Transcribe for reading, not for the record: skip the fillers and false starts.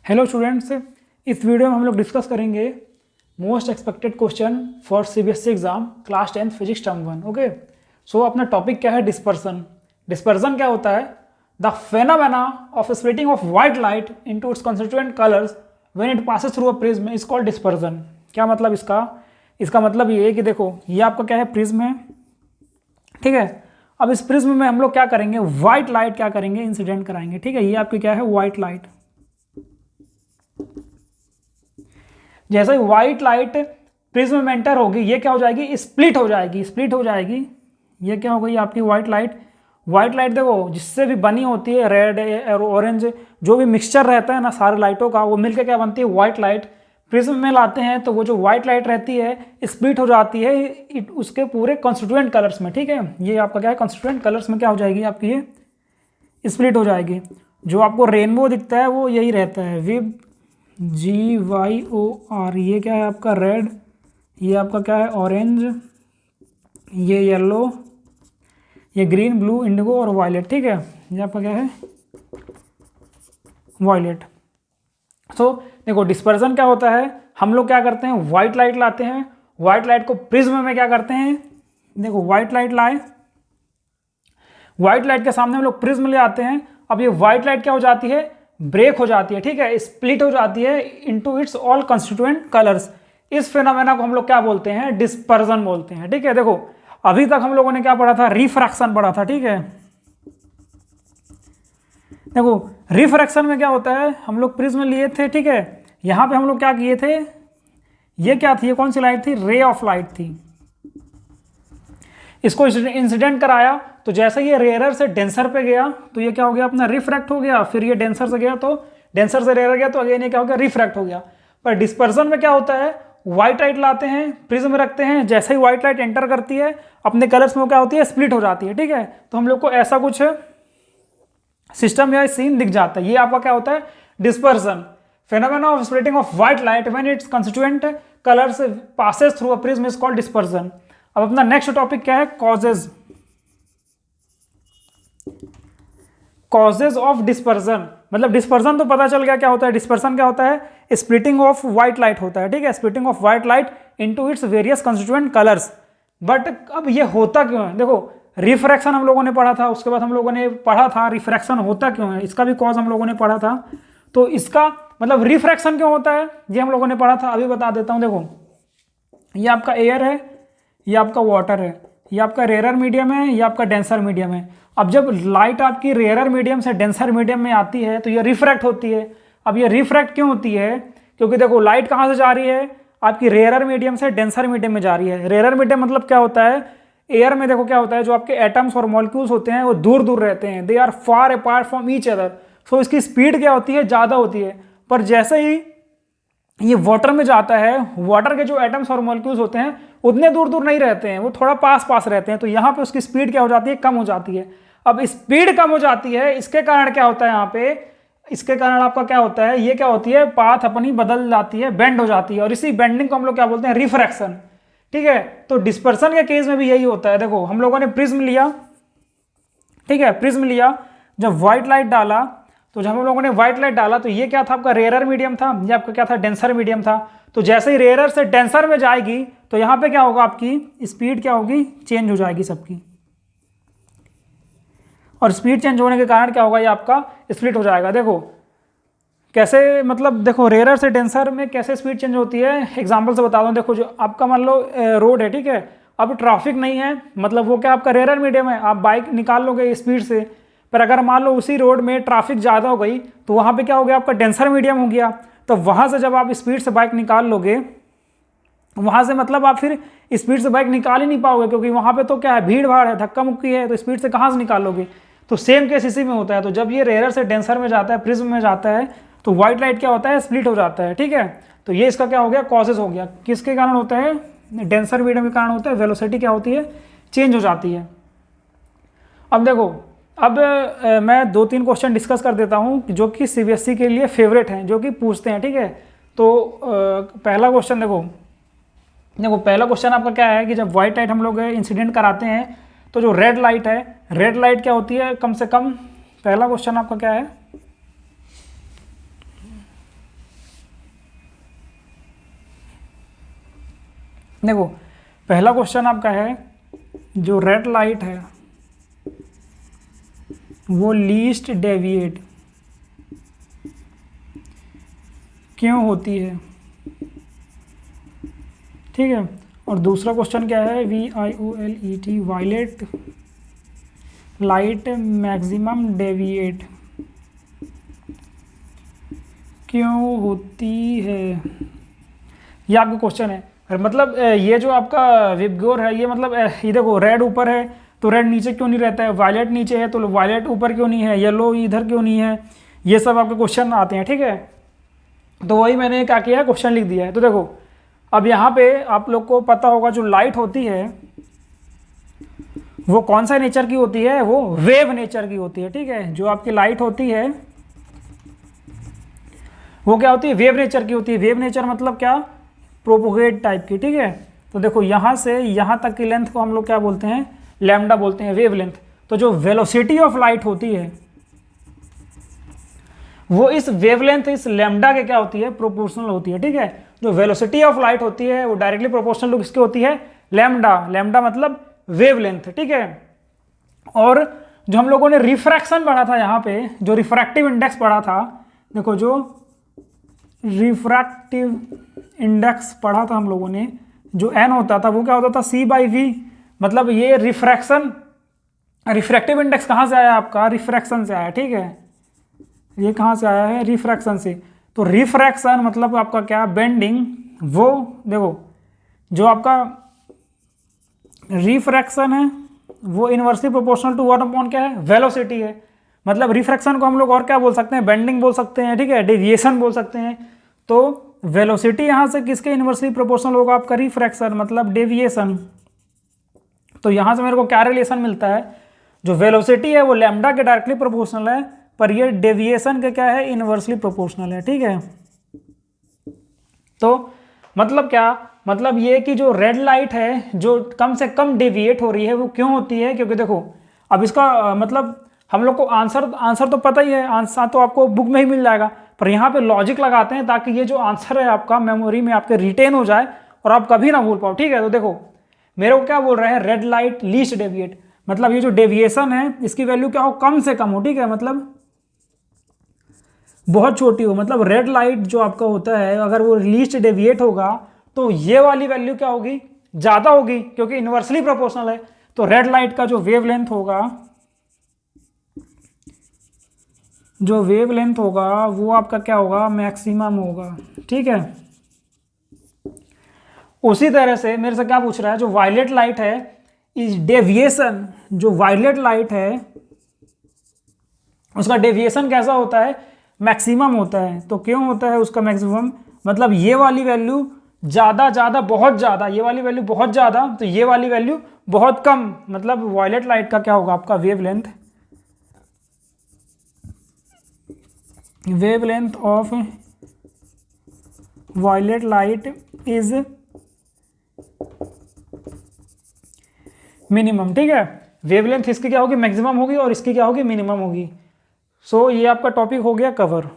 Hello students, इस video में हम लोग डिस्कस करेंगे most expected question for CBSE exam class 10 physics term 1। Okay, so अपना टॉपिक क्या है? डिस्पर्सन। डिस्पर्सन क्या होता है? The phenomena of splitting of white light into its constituent colours when it passes through a prism is called dispersion. क्या मतलब इसका मतलब ये है कि देखो, ये आपका क्या है? प्रिज्म है, ठीक है। अब इस प्रिज्म में हम लोग क्या करेंगे? व्हाइट लाइट क्या करेंगे? इंसिडेंट कराएंगे, ठीक है। ये आपकी क्या है? White light. जैसे ही व्हाइट लाइट प्रिज्म में एंटर होगी, ये क्या हो जाएगी? स्प्लिट हो जाएगी। ये क्या हो गई आपकी? व्हाइट लाइट देखो, जिससे भी बनी होती है, रेड और ऑरेंज जो भी मिक्सचर रहता है ना सारे लाइटों का, वो मिलकर क्या बनती है? White light. प्रिज्म में लाते हैं तो वो जो व्हाइट लाइट रहती है स्प्लिट हो जाती है उसके पूरे कॉन्स्टिट्यूएंट कलर्स में, ठीक है। ये आपका क्या है? कॉन्स्टिट्यूएंट कलर्स में क्या हो जाएगी आपकी? ये स्प्लिट हो जाएगी। जो आपको रेनबो दिखता है वो यही रहता है, विब GYOR। ये क्या है आपका? रेड। ये आपका क्या है? ऑरेंज। ये येलो, ये ग्रीन, ब्लू, इंडिगो और वायलेट, ठीक है। ये आपका क्या है? वायलेट। सो देखो, डिस्पर्सन क्या होता है? हम लोग क्या करते हैं? व्हाइट लाइट लाते हैं, व्हाइट लाइट को प्रिज्म में क्या करते हैं? देखो, व्हाइट लाइट लाए, व्हाइट लाइट के सामने हम लोग प्रिज्म ले आते हैं। अब ये व्हाइट लाइट क्या हो जाती है? ब्रेक हो जाती है, ठीक है, स्प्लिट हो जाती है into its all constituent colours. इस फेनोमेना को हम लोग क्या बोलते हैं? डिस्पर्सन बोलते हैं, ठीक है। देखो, अभी तक हम लोगों ने क्या पढ़ा था? रिफ्रैक्शन पढ़ा था, ठीक है। देखो, रिफ्रैक्शन में क्या होता है? हम लोग प्रिज्म लिए थे, ठीक है। यहां पे हम लोग क्या किए थे? ये क्या थी? ये कौन सी लाइट थी? रे ऑफ लाइट थी। इसको इंसिडेंट कराया तो जैसे ये रेयर से डेंसर पे गया तो ये क्या हो गया? अपना रिफ्रैक्ट हो गया। फिर ये डेंसर से गया तो डेंसर से रेयर गया तो अगेन ये क्या हो गया? रिफ्रैक्ट हो गया। पर डिस्पर्सन में क्या होता है? व्हाइट लाइट लाते हैं, प्रिज्म रखते हैं, जैसे ही व्हाइट लाइट एंटर करती है अपने कलर्स में, वो क्या होती है? स्प्लिट हो जाती है, ठीक है। तो हम लोग को ऐसा कुछ सिस्टम या सीन दिख जाता है। ये आपका क्या होता है? Dispersion. Phenomena of splitting of white light when it's constituent colours passes through a prism is called dispersion. अब अपना नेक्स्ट टॉपिक क्या है? Causes of dispersion. मतलब डिस्पर्सन तो पता चल गया क्या होता है। डिस्पर्सन क्या होता है? स्प्लिटिंग ऑफ व्हाइट लाइट होता है, ठीक है। Splitting of white light into its various constituent colours. But अब ये होता क्यों है? देखो, रिफ्रैक्शन हम लोगों ने पढ़ा था, उसके बाद हम लोगों ने पढ़ा था रिफ्रैक्शन होता क्यों है, इसका भी कॉज हम लोगों ने पढ़ा था। तो इसका मतलब रिफ्रैक्शन क्यों होता है ये हम लोगों ने पढ़ा था। अभी बता देता हूं। देखो, ये आपका एयर है, ये आपका वाटर है, ये आपका रेयरर मीडियम है, ये आपका डेंसर मीडियम है। अब जब लाइट आपकी रेयरर मीडियम से डेंसर मीडियम में आती है तो ये रिफ्रैक्ट होती है। अब ये रिफ्रैक्ट क्यों होती है? क्योंकि देखो, लाइट कहाँ से जा रही है? आपकी रेयरर मीडियम से डेंसर मीडियम में जा रही है। रेयरर मीडियम मतलब क्या होता है? एयर में देखो क्या होता है, जो आपके एटम्स और मॉलिक्यूल्स होते हैं वो दूर दूर रहते हैं, they are far apart from each other. So इसकी स्पीड क्या होती है? ज़्यादा होती है। पर जैसे ही ये वाटर में जाता है, वाटर के जो एटम्स और मॉलिक्यूल्स होते हैं उतने दूर दूर नहीं रहते हैं, वो थोड़ा पास पास रहते हैं। तो यहाँ पे उसकी स्पीड क्या हो जाती है? कम हो जाती है। अब स्पीड कम हो जाती है, इसके कारण क्या होता है यहाँ पे? इसके कारण आपका क्या होता है? ये क्या होती है? पाथ अपनी बदल जाती है, बेंड हो जाती है, और इसी बेंडिंग को हम लोग क्या बोलते हैं? रिफ्रैक्शन, ठीक है। तो डिस्पर्सन के केस में भी यही होता है। देखो, हम लोगों ने प्रिज्म लिया, ठीक है, प्रिज्म लिया, जब व्हाइट लाइट डाला तो जब हम लोगों ने व्हाइट लाइट डाला तो ये क्या था? आपका रेयरर मीडियम था, ये आपका क्या था? डेंसर मीडियम था। तो जैसे ही रेयरर से डेंसर में जाएगी तो यहाँ पे क्या होगा? आपकी स्पीड क्या होगी? चेंज हो जाएगी सबकी, और स्पीड चेंज होने के कारण क्या होगा? ये आपका स्प्लिट हो जाएगा। देखो कैसे, मतलब देखो, रेयरर से डेंसर में कैसे स्पीड चेंज होती है, एग्जाम्पल से बता दूं। देखो, जो आपका मान लो रोड है, ठीक है, अब ट्रैफिक नहीं है, मतलब वो क्या आपका रेयरर मीडियम है, आप बाइक निकाल लोगे स्पीड से। पर अगर मान लो उसी रोड में ट्रैफिक ज़्यादा हो गई तो वहाँ पे क्या हो गया? आपका डेंसर मीडियम हो गया। तो वहाँ से जब आप स्पीड से बाइक निकाल लोगे, वहाँ से मतलब आप फिर स्पीड से बाइक निकाल ही नहीं पाओगे, क्योंकि वहाँ पे तो क्या है? भीड़ भाड़ है, धक्का मुक्की है, तो स्पीड से कहाँ से निकाल लोगे? तो सेम केस इसी में होता है। तो जब ये रेयरर से डेंसर में जाता है, प्रिज्म में जाता है, तो व्हाइट लाइट क्या होता है? स्प्लिट हो जाता है, ठीक है। तो ये इसका क्या हो गया? कॉजेज हो गया। किसके कारण होता है? डेंसर मीडियम के कारण होता है। वेलोसिटी क्या होती है? चेंज हो जाती है। अब देखो, अब मैं 2-3 क्वेश्चन डिस्कस कर देता हूँ जो कि सीबीएसई के लिए फेवरेट हैं, जो कि पूछते हैं, ठीक है। तो पहला क्वेश्चन देखो, पहला क्वेश्चन आपका क्या है कि जब व्हाइट लाइट हम लोग इंसिडेंट कराते हैं तो जो रेड लाइट है, रेड लाइट क्या होती है? कम से कम, पहला क्वेश्चन आपका क्या है? देखो पहला क्वेश्चन आपका है जो रेड लाइट है वो लीस्ट डेविएट क्यों होती है, ठीक है। और दूसरा क्वेश्चन क्या है, VIOLET violet light maximum deviate क्यों होती है, ये आपका क्वेश्चन है। मतलब ये जो आपका विबग्योर है ये मतलब ये देखो रेड ऊपर है तो रेड नीचे क्यों नहीं रहता है, वायलेट नीचे है तो वायलेट ऊपर क्यों नहीं है, येलो इधर क्यों नहीं है, ये सब आपके क्वेश्चन आते हैं, ठीक है। तो वही मैंने क्या किया है, क्वेश्चन लिख दिया है। तो देखो अब यहाँ पे आप लोग को पता होगा जो लाइट होती है वो कौन सा नेचर की होती है, वो वेव नेचर की होती है, ठीक है। जो आपकी लाइट होती है वो क्या होती है, वेव नेचर की होती है। वेव नेचर मतलब क्या, प्रोपोगेट टाइप की, ठीक है। तो देखो यहाँ से यहाँ तक की लेंथ को हम लोग क्या बोलते हैं, लैम्डा बोलते हैं, वेव लेंथ। तो जो वेलोसिटी ऑफ लाइट होती है वो इस वेवलेंथ इस लैम्डा के क्या होती है, प्रोपोर्शनल होती है, ठीक है। जो वेलोसिटी ऑफ लाइट होती है वो डायरेक्टली प्रोपोर्शनल किसकी होती है, लैम्डा। लैम्डा मतलब वेवलेंथ, ठीक है। और जो हम लोगों ने रिफ्रैक्शन पढ़ा था यहाँ पे, जो रिफ्रैक्टिव इंडेक्स पढ़ा था, देखो जो रिफ्रैक्टिव इंडेक्स पढ़ा था हम लोगों ने, जो n होता था वो क्या होता था, C/V। मतलब ये रिफ्रैक्टिव इंडेक्स कहाँ से आया आपका, रिफ्रैक्शन से आया, ठीक है। ये कहाँ से आया है, रिफ्रैक्शन से। तो रिफ्रैक्शन मतलब आपका क्या, बेंडिंग। वो देखो जो आपका रिफ्रैक्शन है वो inversely proportional to what upon क्या है, वेलोसिटी है। मतलब रिफ्रैक्शन को हम लोग और क्या बोल सकते हैं, बेंडिंग बोल सकते हैं, ठीक है, डेविएशन बोल सकते हैं। तो वेलोसिटी यहाँ से किसके इनवर्सली प्रोपोर्शनल होगा, आपका रिफ्रैक्शन मतलब डेविएशन। तो यहाँ से मेरे को क्या रिलेशन मिलता है, जो वेलोसिटी है वो लैम्डा के डायरेक्टली प्रोपोर्शनल है, पर ये डेविएशन के क्या है, इनवर्सली प्रोपोर्शनल है, ठीक है। तो मतलब क्या, मतलब ये कि जो रेड लाइट है जो कम से कम डेविएट हो रही है वो क्यों होती है, क्योंकि देखो अब इसका मतलब हम लोग को आंसर तो पता ही है, आंसर तो आपको बुक में ही मिल जाएगा, पर यहाँ पे लॉजिक लगाते हैं ताकि ये जो आंसर है आपका मेमोरी में आपके रिटेन हो जाए और आप कभी ना भूल पाओ, ठीक है। तो देखो मेरे को क्या बोल रहे हैं, रेड लाइट लीस्ट डेविएट, मतलब ये जो डेविएशन है इसकी वैल्यू क्या हो, कम से कम हो, ठीक है, मतलब बहुत छोटी हो। मतलब रेड लाइट जो आपका होता है अगर वो लीस्ट डेविएट होगा तो ये वाली वैल्यू क्या होगी, ज़्यादा होगी, क्योंकि इनवर्सली प्रोपोर्शनल है। तो रेड लाइट का जो वेवलेंथ होगा, जो वेवलेंथ होगा वो आपका क्या होगा, मैक्सिमम होगा, ठीक है। उसी तरह से मेरे से क्या पूछ रहा है, जो वायलेट लाइट है इस डेविएशन, जो वायलेट लाइट है उसका डेविएशन कैसा होता है, मैक्सिमम होता है। तो क्यों होता है उसका मैक्सिमम, मतलब ये वाली वैल्यू ज़्यादा बहुत ज़्यादा, ये वाली वैल्यू बहुत ज़्यादा, तो ये वाली वैल्यू बहुत कम। मतलब वायलेट लाइट का क्या होगा आपका wavelength of violet light is minimum, ठीक है। वेवलेंथ इसकी क्या होगी, मैक्सिमम होगी, और इसकी क्या होगी, मिनिमम होगी। सो ये आपका टॉपिक हो गया कवर।